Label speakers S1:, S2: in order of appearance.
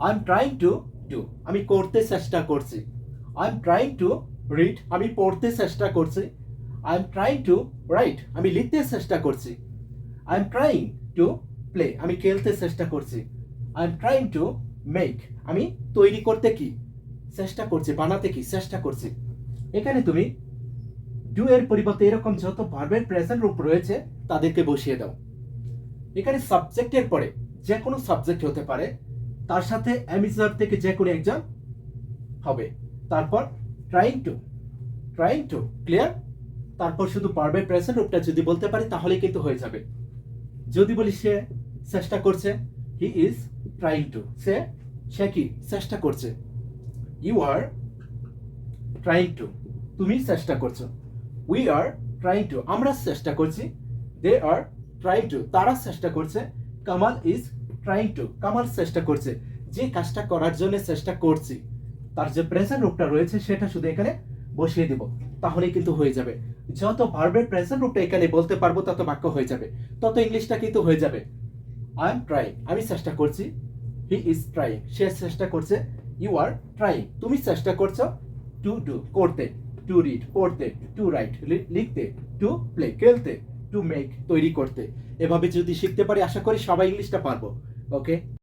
S1: I am trying to do, আমি করতে চেষ্টা করছি। I am trying to read, আমি পড়তে চেষ্টা করছি। I am trying to right, আমি লিখতে চেষ্টা করছি। I am trying to play, আমি খেলতে চেষ্টা করছি। I am trying to make, আমি তৈরি করতে কি চেষ্টা করছি, বানাতে কি চেষ্টা করছি। এখানে তুমি ডু এর পরিবর্তে এরকম যত ভার্বের প্রেজেন্ট রূপ রয়েছে তাদেরকে বসিয়ে দাও। এখানে সাবজেক্টের পরে যে কোনো সাবজেক্ট হতে পারে, তার সাথে অ্যামিজার থেকে যে কোনো একজন হবে। তারপর trying to, trying to, clear? তারপর শুধু ভার্বের প্রেজেন্ট রূপটা যদি বলতে পারি তাহলে কিন্তু হয়ে যাবে। যদি বলি সে চেষ্টা করছে, হি ইজ ট্রাইং টু, সে কি চেষ্টা করছে। ইউ আর ট্রাইং টু, তুমি চেষ্টা করছো। উই আর ট্রাইং টু, আমরা চেষ্টা করছি। দে আর ট্রাইং টু, তারা চেষ্টা করছে। Kamal is trying to, Kamal চেষ্টা করছে। যে কাজটা করার জন্য চেষ্টা করছি তার যে প্রেজেন্ট রূপটা রয়েছে সেটা শুধু এখানে বসিয়ে দিব, তাহলেই কিন্তু হয়ে যাবে। যত ভার্বের প্রেজেন্ট রূপটা এখানে বলতে পারবো তত বাক্য হয়ে যাবে, তত ইংলিশটা কিন্তু হয়ে যাবে। আই এম ট্রাইং, আমি চেষ্টা করছি। হি ইজ ট্রাইং, সে চেষ্টা করছে। ইউ আর ট্রাইং, তুমি চেষ্টা করছো। টু ডু, করতে। টু রিড, পড়তে। টু রাইট, লিখতে। টু প্লে, খেলতে। টু মেক, তৈরি করতে। এভাবে যদি শিখতে পারি আশা করি সবাই ইংলিশটা পারবো। ওকে।